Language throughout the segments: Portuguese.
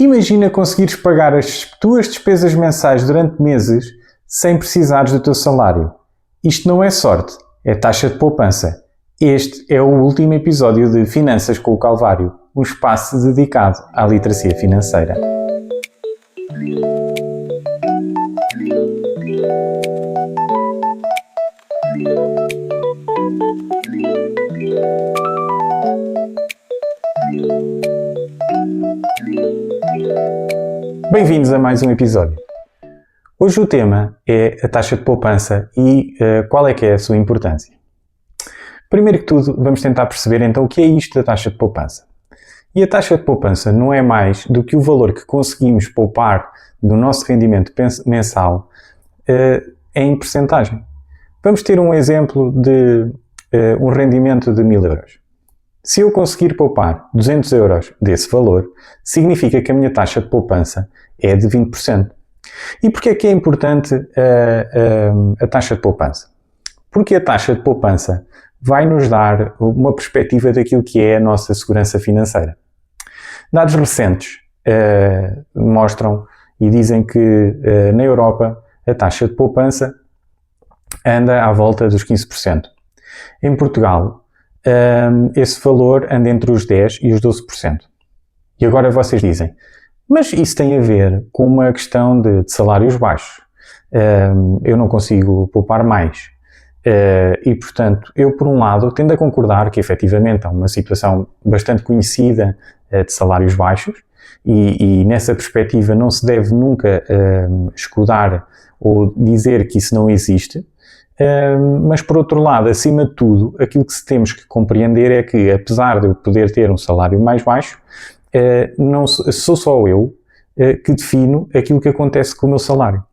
Imagina conseguires pagar as tuas despesas mensais durante meses sem precisares do teu salário. Isto não é sorte, é taxa de poupança. Este é o último episódio de Finanças com o Calvário, um espaço dedicado à literacia financeira. Bem-vindos a mais um episódio. Hoje o tema é a taxa de poupança e qual é que é a sua importância. Primeiro que tudo, vamos tentar perceber então o que é isto da taxa de poupança. E a taxa de poupança não é mais do que o valor que conseguimos poupar do nosso rendimento mensal em percentagem. Vamos ter um exemplo de um rendimento de 1000 euros. Se eu conseguir poupar 200 euros desse valor, significa que a minha taxa de poupança é de 20%. E porquê é que é importante a taxa de poupança? Porque a taxa de poupança vai nos dar uma perspectiva daquilo que é a nossa segurança financeira. Dados recentes mostram e dizem que na Europa a taxa de poupança anda à volta dos 15%. Em Portugal, esse valor anda entre os 10% e os 12%. E agora vocês dizem, mas isso tem a ver com uma questão de salários baixos. Eu não consigo poupar mais. E, portanto, eu, por um lado, tendo a concordar que, efetivamente, há uma situação bastante conhecida de salários baixos e nessa perspectiva não se deve nunca escudar ou dizer que isso não existe. Mas, por outro lado, acima de tudo, aquilo que temos que compreender é que, apesar de eu poder ter um salário mais baixo, não sou só eu que defino aquilo que acontece com o meu salário.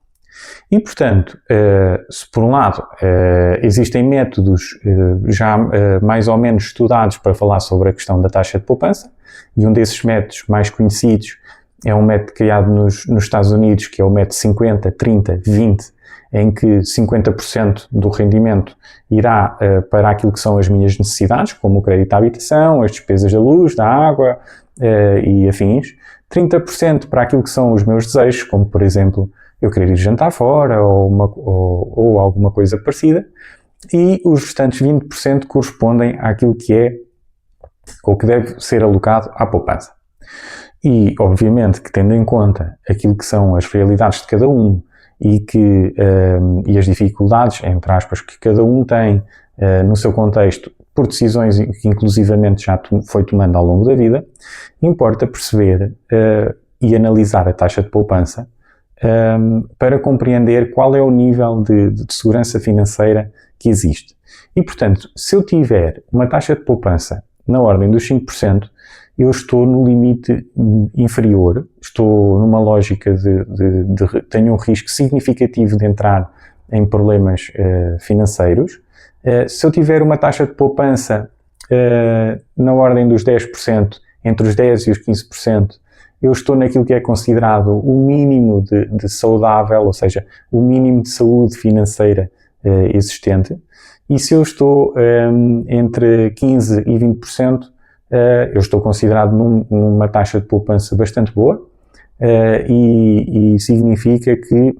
E, portanto, se por um lado existem métodos já mais ou menos estudados para falar sobre a questão da taxa de poupança, e um desses métodos mais conhecidos é um método criado nos Estados Unidos, que é o método 50, 30, 20, em que 50% do rendimento irá para aquilo que são as minhas necessidades, como o crédito à habitação, as despesas da luz, da água e afins, 30% para aquilo que são os meus desejos, como por exemplo eu querer ir jantar fora ou alguma coisa parecida, e os restantes 20% correspondem àquilo que é ou que deve ser alocado à poupança. E obviamente que tendo em conta aquilo que são as realidades de cada um e as dificuldades, entre aspas, que cada um tem no seu contexto, por decisões que inclusivamente já foi tomando ao longo da vida, importa perceber e analisar a taxa de poupança para compreender qual é o nível de segurança financeira que existe. E, portanto, se eu tiver uma taxa de poupança na ordem dos 5%, eu estou no limite inferior, estou numa lógica tenho um risco significativo de entrar em problemas financeiros. Se eu tiver uma taxa de poupança na ordem dos 10%, entre os 10% e os 15%, eu estou naquilo que é considerado o mínimo de saudável, ou seja, o mínimo de saúde financeira existente. E se eu estou entre 15% e 20%, eu estou considerado numa taxa de poupança bastante boa e significa que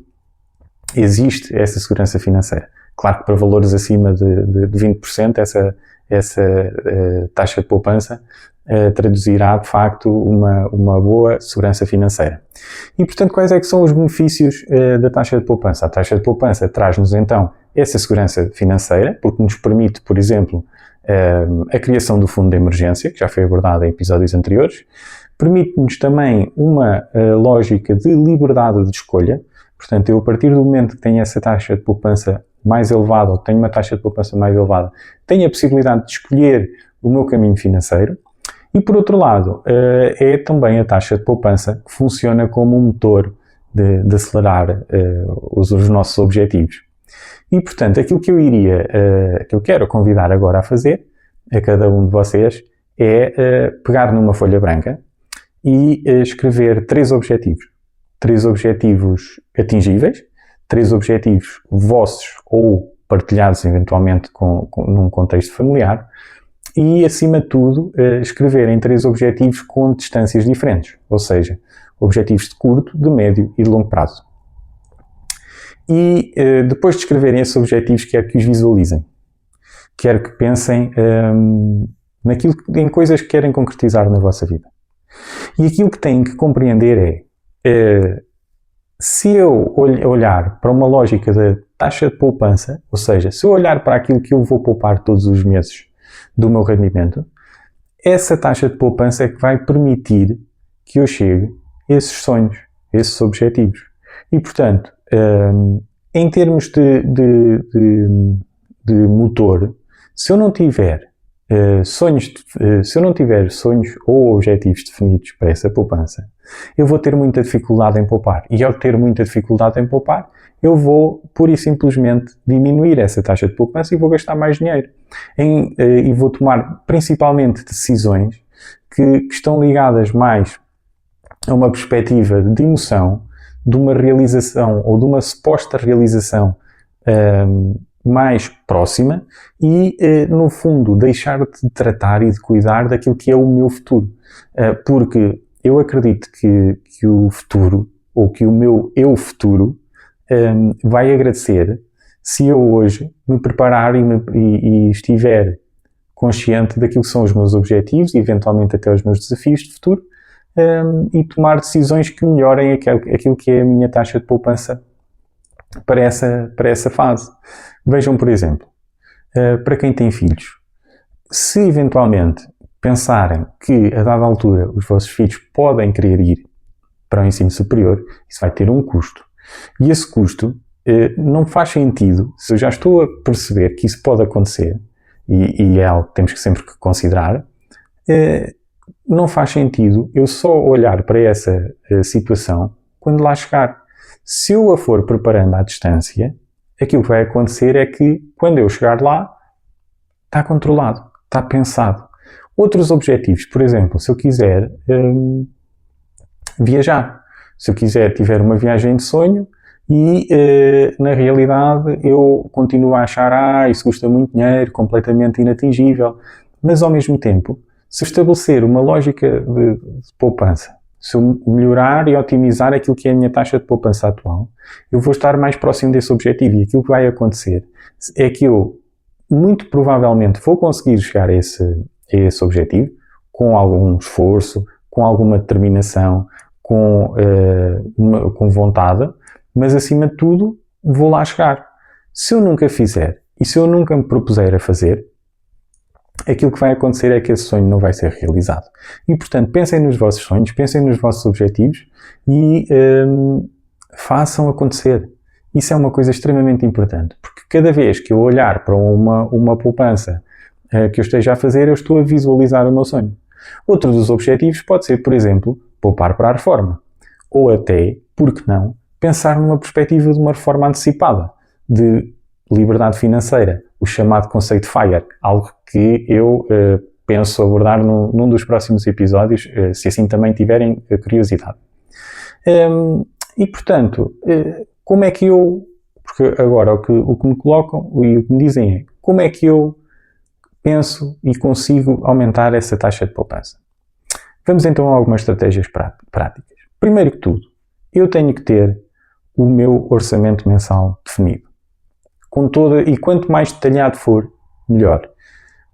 existe essa segurança financeira. Claro que para valores acima de 20%, essa taxa de poupança traduzirá de facto uma boa segurança financeira. E portanto, quais é que são os benefícios da taxa de poupança? A taxa de poupança traz-nos então essa segurança financeira, porque nos permite, por exemplo, a criação do fundo de emergência, que já foi abordado em episódios anteriores, permite-nos também uma lógica de liberdade de escolha. Portanto, eu a partir do momento que tenho essa taxa de poupança mais elevada, ou tenho uma taxa de poupança mais elevada, tenho a possibilidade de escolher o meu caminho financeiro. E por outro lado, é também a taxa de poupança que funciona como um motor de acelerar os nossos objetivos. E portanto, aquilo que que eu quero convidar agora a fazer, a cada um de vocês, é pegar numa folha branca e escrever 3 objetivos. 3 objetivos atingíveis, 3 objetivos vossos ou partilhados eventualmente num contexto familiar, E, acima de tudo, escrever em 3 objetivos com distâncias diferentes, ou seja, objetivos de curto, de médio e de longo prazo. E depois de escreverem esses objetivos, quero que os visualizem. Quero que pensem em coisas que querem concretizar na vossa vida. E aquilo que têm que compreender se eu olhar para uma lógica da taxa de poupança, ou seja, se eu olhar para aquilo que eu vou poupar todos os meses do meu rendimento, essa taxa de poupança é que vai permitir que eu chegue a esses sonhos, a esses objetivos. E, portanto, em termos de motor, se eu não tiver sonhos ou objetivos definidos para essa poupança, eu vou ter muita dificuldade em poupar. E ao ter muita dificuldade em poupar, eu vou, pura e simplesmente, diminuir essa taxa de poupança e vou gastar mais dinheiro. E vou tomar, principalmente, decisões que estão ligadas mais a uma perspectiva de emoção, de uma realização ou de uma suposta realização mais próxima e, no fundo, deixar de tratar e de cuidar daquilo que é o meu futuro. Porque eu acredito que o futuro, ou que o meu eu futuro, vai agradecer se eu hoje me preparar e estiver consciente daquilo que são os meus objetivos e, eventualmente, até os meus desafios de futuro, e tomar decisões que melhorem aquilo que é a minha taxa de poupança para essa fase. Vejam, por exemplo, para quem tem filhos, se eventualmente pensarem que a dada altura os vossos filhos podem querer ir para o ensino superior, isso vai ter um custo. E esse custo não faz sentido, se eu já estou a perceber que isso pode acontecer, e é algo que temos que sempre considerar, não faz sentido eu só olhar para essa situação quando lá chegar. Se eu a for preparando à distância, aquilo que vai acontecer é que, quando eu chegar lá, está controlado, está pensado. Outros objetivos, por exemplo, se eu quiser viajar, se eu tiver uma viagem de sonho e, na realidade, eu continuo a achar isso custa muito dinheiro, completamente inatingível, mas, ao mesmo tempo, se eu estabelecer uma lógica de poupança, se eu melhorar e otimizar aquilo que é a minha taxa de poupança atual, eu vou estar mais próximo desse objetivo. E aquilo que vai acontecer é que eu, muito provavelmente, vou conseguir chegar a esse objetivo com algum esforço, com alguma determinação, com vontade, mas, acima de tudo, vou lá chegar. Se eu nunca fizer e se eu nunca me propuser a fazer, aquilo que vai acontecer é que esse sonho não vai ser realizado. E, portanto, pensem nos vossos sonhos, pensem nos vossos objetivos e façam acontecer. Isso é uma coisa extremamente importante, porque cada vez que eu olhar para uma poupança que eu esteja a fazer, eu estou a visualizar o meu sonho. Outro dos objetivos pode ser, por exemplo, poupar para a reforma. Ou até, por que não, pensar numa perspectiva de uma reforma antecipada, de liberdade financeira, o chamado conceito FIRE, algo que eu penso abordar num dos próximos episódios, se assim também tiverem curiosidade. E, portanto, como é que eu... Porque agora o que me colocam e o que me dizem é como é que eu penso e consigo aumentar essa taxa de poupança. Vamos então a algumas estratégias práticas. Primeiro que tudo, eu tenho que ter o meu orçamento mensal definido. E quanto mais detalhado for, melhor.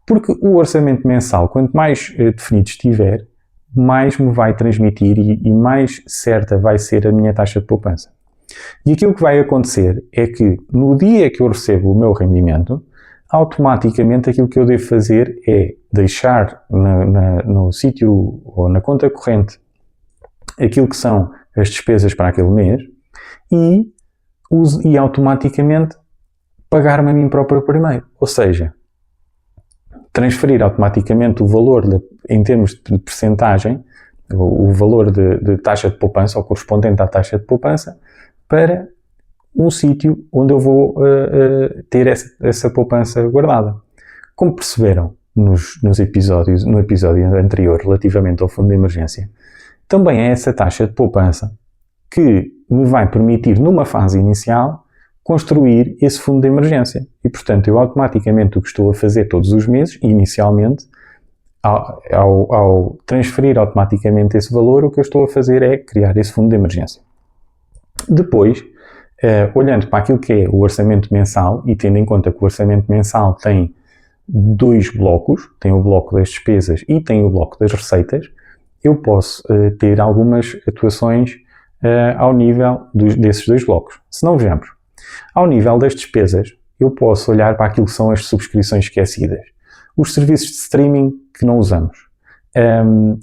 Porque o orçamento mensal, quanto mais definido estiver, mais me vai transmitir e mais certa vai ser a minha taxa de poupança. E aquilo que vai acontecer é que, no dia que eu recebo o meu rendimento, automaticamente aquilo que eu devo fazer é deixar no sítio ou na conta corrente aquilo que são as despesas para aquele mês e automaticamente pagar-me a mim próprio primeiro. Ou seja, transferir automaticamente o valor em termos de percentagem, o valor de taxa de poupança, ou correspondente à taxa de poupança, para um sítio onde eu vou ter essa poupança guardada. Como perceberam no episódio anterior, relativamente ao fundo de emergência, também é essa taxa de poupança que me vai permitir, numa fase inicial, construir esse fundo de emergência. E, portanto, eu automaticamente o que estou a fazer todos os meses, inicialmente, ao transferir automaticamente esse valor, o que eu estou a fazer é criar esse fundo de emergência. Depois, olhando para aquilo que é o orçamento mensal e tendo em conta que o orçamento mensal tem dois blocos, tem o bloco das despesas e tem o bloco das receitas, eu posso ter algumas atuações ao nível desses dois blocos. Se não vejamos, ao nível das despesas, eu posso olhar para aquilo que são as subscrições esquecidas, os serviços de streaming que não usamos,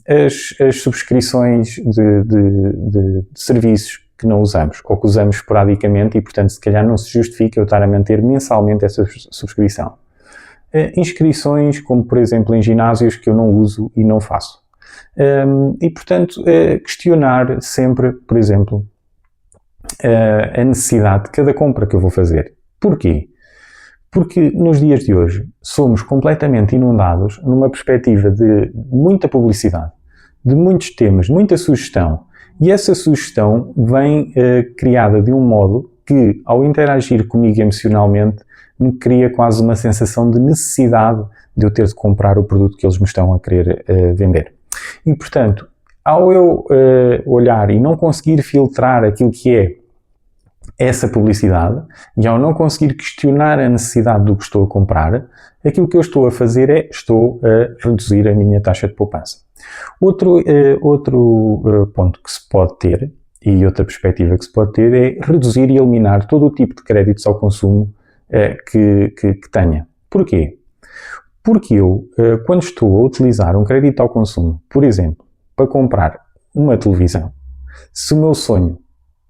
as subscrições de serviços que não usamos, ou que usamos esporadicamente e, portanto, se calhar não se justifica eu estar a manter mensalmente essa subscrição. Inscrições, como por exemplo em ginásios que eu não uso e não faço. E, portanto, questionar sempre, por exemplo, a necessidade de cada compra que eu vou fazer. Porquê? Porque nos dias de hoje somos completamente inundados numa perspectiva de muita publicidade, de muitos temas, muita sugestão. E essa sugestão vem criada de um modo que, ao interagir comigo emocionalmente, me cria quase uma sensação de necessidade de eu ter de comprar o produto que eles me estão a querer vender. E, portanto, ao eu olhar e não conseguir filtrar aquilo que é essa publicidade, e ao não conseguir questionar a necessidade do que estou a comprar, aquilo que eu estou a fazer é, estou a reduzir a minha taxa de poupança. Outro ponto que se pode ter, e outra perspectiva que se pode ter, é reduzir e eliminar todo o tipo de créditos ao consumo que tenha. Porquê? Porque eu, quando estou a utilizar um crédito ao consumo, por exemplo, para comprar uma televisão, se o meu sonho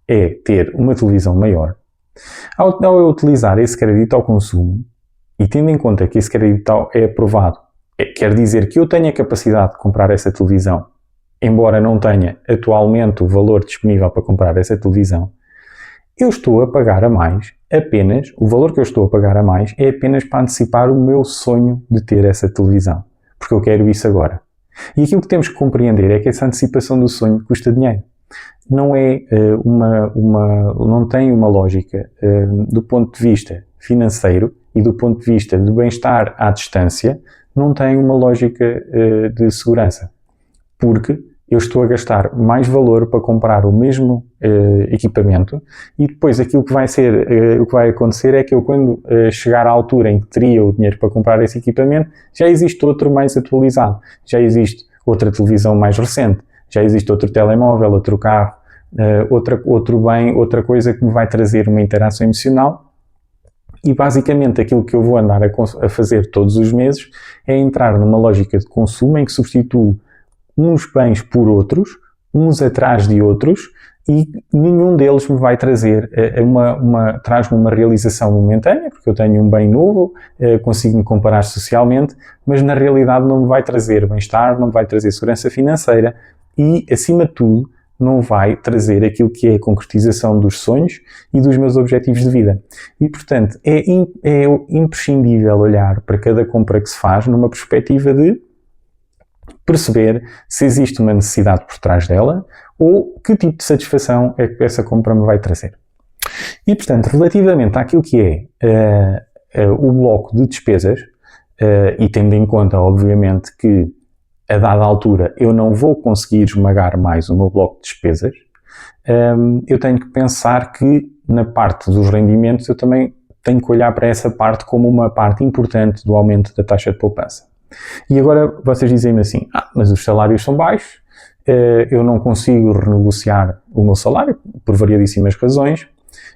é ter uma televisão maior, ao eu utilizar esse crédito ao consumo, e tendo em conta que esse crédito é aprovado, quer dizer que eu tenho a capacidade de comprar essa televisão, embora não tenha atualmente o valor disponível para comprar essa televisão, eu estou a pagar a mais apenas, o valor que eu estou a pagar a mais é apenas para antecipar o meu sonho de ter essa televisão, porque eu quero isso agora. E aquilo que temos que compreender é que essa antecipação do sonho custa dinheiro. Não é não tem uma lógica do ponto de vista financeiro e do ponto de vista de bem-estar à distância, não tem uma lógica de segurança, porque eu estou a gastar mais valor para comprar o mesmo equipamento e depois aquilo que o que vai acontecer é que eu, quando chegar à altura em que teria o dinheiro para comprar esse equipamento, já existe outro mais atualizado, já existe outra televisão mais recente, já existe outro telemóvel, outro carro, outro bem, outra coisa que me vai trazer uma interação emocional. E basicamente aquilo que eu vou andar a fazer todos os meses é entrar numa lógica de consumo em que substituo uns bens por outros, uns atrás de outros, e nenhum deles me vai trazer traz-me uma realização momentânea, porque eu tenho um bem novo, consigo me comparar socialmente, mas na realidade não me vai trazer bem-estar, não me vai trazer segurança financeira e, acima de tudo, não vai trazer aquilo que é a concretização dos sonhos e dos meus objetivos de vida. E, portanto, é imprescindível olhar para cada compra que se faz numa perspectiva de perceber se existe uma necessidade por trás dela ou que tipo de satisfação é que essa compra me vai trazer. E, portanto, relativamente àquilo que é o bloco de despesas, e tendo em conta, obviamente, que a dada altura eu não vou conseguir esmagar mais o meu bloco de despesas, eu tenho que pensar que na parte dos rendimentos eu também tenho que olhar para essa parte como uma parte importante do aumento da taxa de poupança. E agora vocês dizem-me assim, mas os salários são baixos, eu não consigo renegociar o meu salário por variadíssimas razões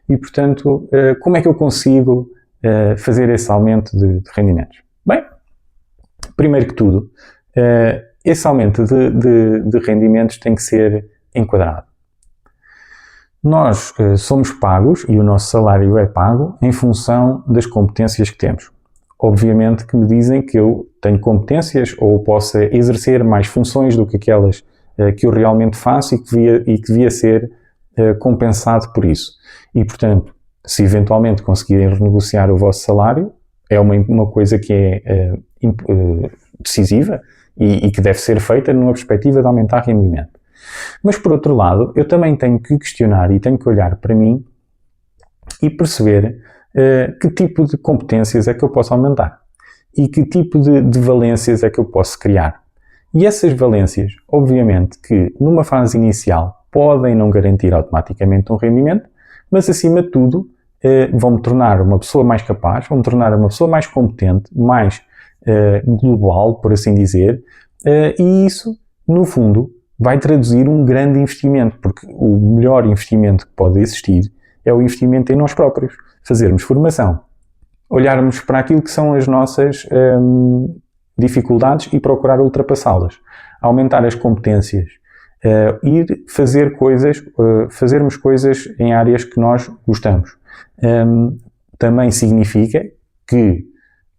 e, portanto, como é que eu consigo fazer esse aumento de rendimentos? Bem, primeiro que tudo, esse aumento de rendimentos tem que ser enquadrado. Nós somos pagos e o nosso salário é pago em função das competências que temos. Obviamente que me dizem que eu tenho competências ou possa exercer mais funções do que aquelas que eu realmente faço e que devia ser compensado por isso. E, portanto, se eventualmente conseguirem renegociar o vosso salário, é uma coisa que é decisiva e que deve ser feita numa perspectiva de aumentar rendimento. Mas, por outro lado, eu também tenho que questionar e tenho que olhar para mim e perceber que tipo de competências é que eu posso aumentar e que tipo de valências é que eu posso criar. E essas valências, obviamente, que numa fase inicial podem não garantir automaticamente um rendimento, mas acima de tudo vão-me tornar uma pessoa mais capaz, vão-me tornar uma pessoa mais competente, mais global, por assim dizer, e isso, no fundo, vai traduzir um grande investimento, porque o melhor investimento que pode existir é o investimento em nós próprios. Fazermos formação, olharmos para aquilo que são as nossas dificuldades e procurar ultrapassá-las, aumentar as competências, ir fazer coisas, fazermos coisas em áreas que nós gostamos. Também significa que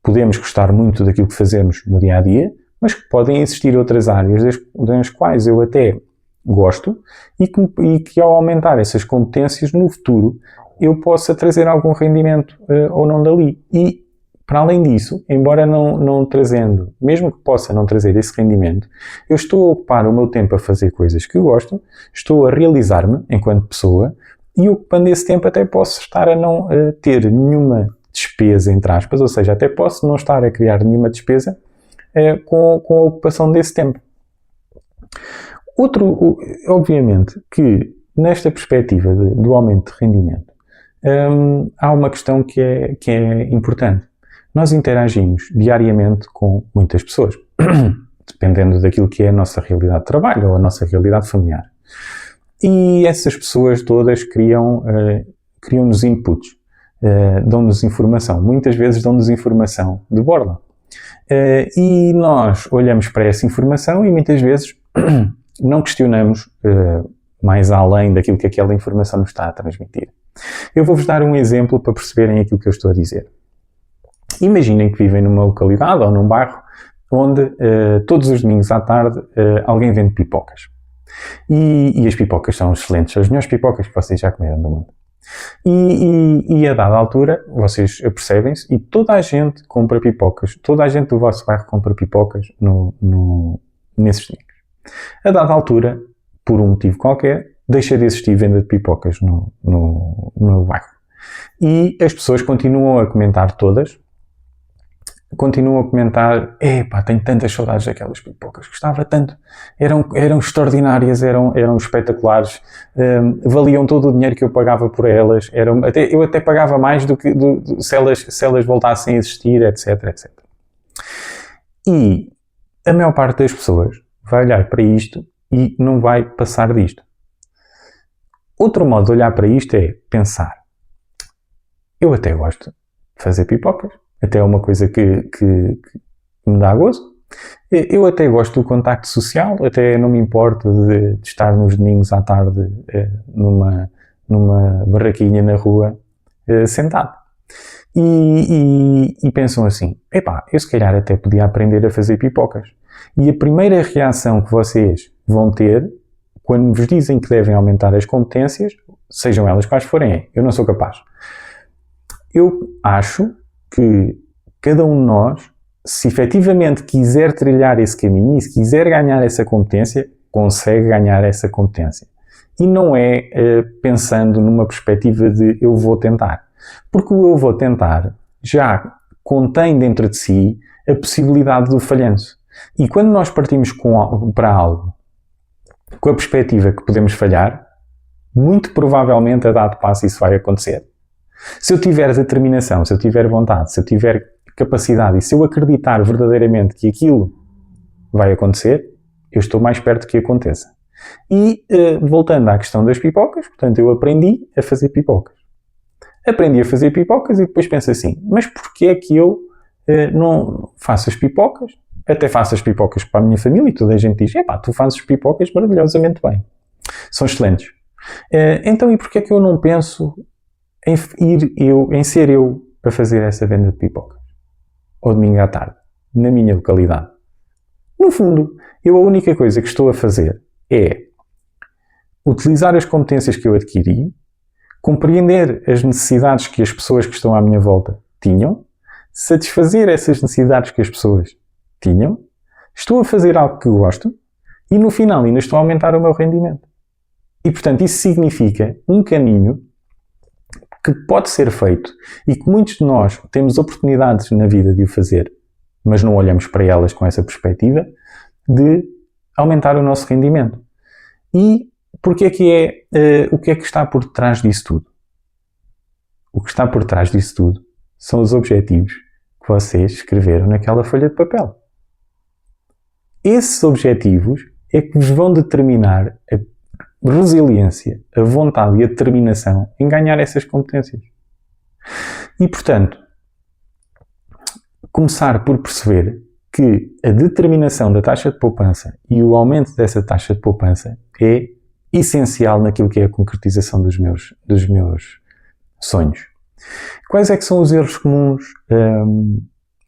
podemos gostar muito daquilo que fazemos no dia a dia, mas que podem existir outras áreas das quais eu até gosto e que ao aumentar essas competências no futuro eu possa trazer algum rendimento ou não dali. E, para além disso, embora não trazendo, mesmo que possa não trazer esse rendimento, eu estou a ocupar o meu tempo a fazer coisas que eu gosto, estou a realizar-me enquanto pessoa e ocupando esse tempo até posso estar a não ter nenhuma despesa, entre aspas, ou seja, até posso não estar a criar nenhuma despesa com a ocupação desse tempo. Obviamente que nesta perspectiva do aumento de rendimento, há uma questão que é importante. Nós interagimos diariamente com muitas pessoas, dependendo daquilo que é a nossa realidade de trabalho ou a nossa realidade familiar. E essas pessoas todas criam-nos inputs, dão-nos informação. Muitas vezes dão-nos informação de borla. E nós olhamos para essa informação e muitas vezes não questionamos mais além daquilo que aquela informação nos está a transmitir. Eu vou-vos dar um exemplo para perceberem aquilo que eu estou a dizer. Imaginem que vivem numa localidade ou num bairro onde todos os domingos à tarde alguém vende pipocas. E as pipocas são excelentes, são as melhores pipocas que vocês já comeram no mundo. E a dada altura, vocês apercebem-se e toda a gente compra pipocas, toda a gente do vosso bairro compra pipocas nesses domingos. A dada altura, por um motivo qualquer, deixa de existir venda de pipocas no bairro. E as pessoas continuam a comentar todas, tenho tantas saudades daquelas pipocas, gostava tanto, eram extraordinárias, eram espetaculares, valiam todo o dinheiro que eu pagava por elas, eu até pagava mais do que se elas voltassem a existir, etc, etc. E a maior parte das pessoas vai olhar para isto e não vai passar disto. Outro modo de olhar para isto é pensar, eu até gosto de fazer pipocas, até é uma coisa que me dá gozo. Eu até gosto do contacto social, até não me importo de estar nos domingos à tarde numa barraquinha na rua sentado. E pensam assim, eu se calhar até podia aprender a fazer pipocas. E a primeira reação que vocês vão ter quando vos dizem que devem aumentar as competências, sejam elas quais forem, eu não sou capaz. Eu acho que cada um de nós, se efetivamente quiser trilhar esse caminho e se quiser ganhar essa competência, consegue ganhar essa competência. E não é pensando numa perspectiva de eu vou tentar. Porque o eu vou tentar já contém dentro de si a possibilidade do falhanço. E quando nós partimos para algo com a perspectiva que podemos falhar, muito provavelmente a dado passo isso vai acontecer. Se eu tiver determinação, se eu tiver vontade, se eu tiver capacidade e se eu acreditar verdadeiramente que aquilo vai acontecer, eu estou mais perto que aconteça. E voltando à questão das pipocas, portanto eu aprendi a fazer pipocas. Aprendi a fazer pipocas e depois penso assim, mas porquê é que eu não faço as pipocas? Até faço as pipocas para a minha família e toda a gente diz, tu fazes pipocas maravilhosamente bem. São excelentes. Então e porquê é que eu não penso em ser eu a fazer essa venda de pipocas? Ao domingo à tarde, na minha localidade. No fundo, a única coisa que estou a fazer é utilizar as competências que eu adquiri, compreender as necessidades que as pessoas que estão à minha volta tinham, satisfazer essas necessidades que as pessoas tinham, estou a fazer algo que eu gosto e no final ainda estou a aumentar o meu rendimento. E portanto isso significa um caminho que pode ser feito e que muitos de nós temos oportunidades na vida de o fazer, mas não olhamos para elas com essa perspectiva de aumentar o nosso rendimento. E o que é que está por trás disso tudo? O que está por trás disso tudo são os objetivos que vocês escreveram naquela folha de papel. Esses objetivos é que vos vão determinar a resiliência, a vontade e a determinação em ganhar essas competências. E, portanto, começar por perceber que a determinação da taxa de poupança e o aumento dessa taxa de poupança é essencial naquilo que é a concretização dos meus sonhos. Quais é que são os erros comuns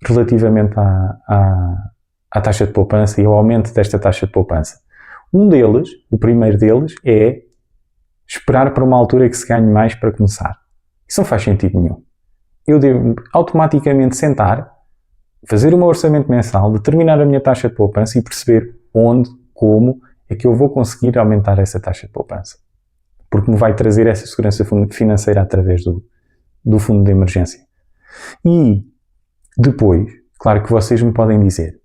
relativamente à taxa de poupança e ao aumento desta taxa de poupança? Um deles, o primeiro deles, é esperar para uma altura que se ganhe mais para começar. Isso não faz sentido nenhum. Eu devo automaticamente sentar, fazer o meu orçamento mensal, determinar a minha taxa de poupança e perceber onde, como é que eu vou conseguir aumentar essa taxa de poupança. Porque me vai trazer essa segurança financeira através do fundo de emergência. E depois, claro que vocês me podem dizer,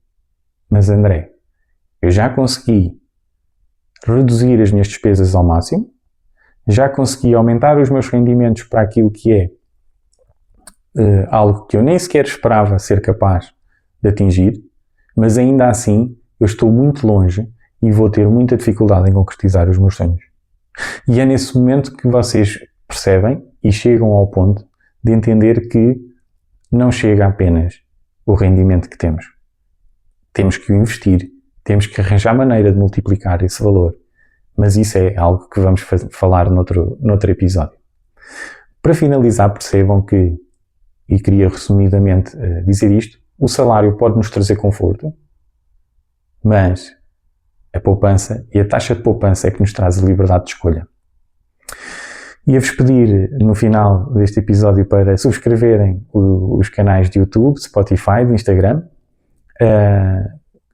mas André, eu já consegui reduzir as minhas despesas ao máximo, já consegui aumentar os meus rendimentos para aquilo que é algo que eu nem sequer esperava ser capaz de atingir, mas ainda assim eu estou muito longe e vou ter muita dificuldade em concretizar os meus sonhos. E é nesse momento que vocês percebem e chegam ao ponto de entender que não chega apenas o rendimento que temos. Temos que o investir, temos que arranjar maneira de multiplicar esse valor. Mas isso é algo que vamos falar noutro episódio. Para finalizar, percebam que, e queria resumidamente dizer isto, o salário pode nos trazer conforto, mas a poupança e a taxa de poupança é que nos traz a liberdade de escolha. Ia-vos pedir, no final deste episódio, para subscreverem os canais de YouTube, Spotify, de Instagram.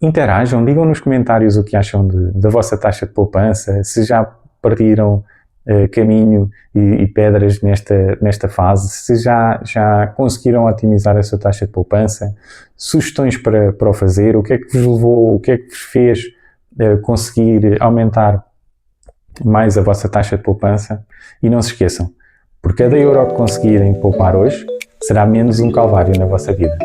Interajam, digam nos comentários o que acham da vossa taxa de poupança, se já partiram caminho e pedras nesta fase, se já conseguiram otimizar a sua taxa de poupança, sugestões para o fazer, o que é que vos levou, o que é que vos fez conseguir aumentar mais a vossa taxa de poupança. E não se esqueçam, por cada euro que conseguirem poupar hoje, será menos um calvário na vossa vida.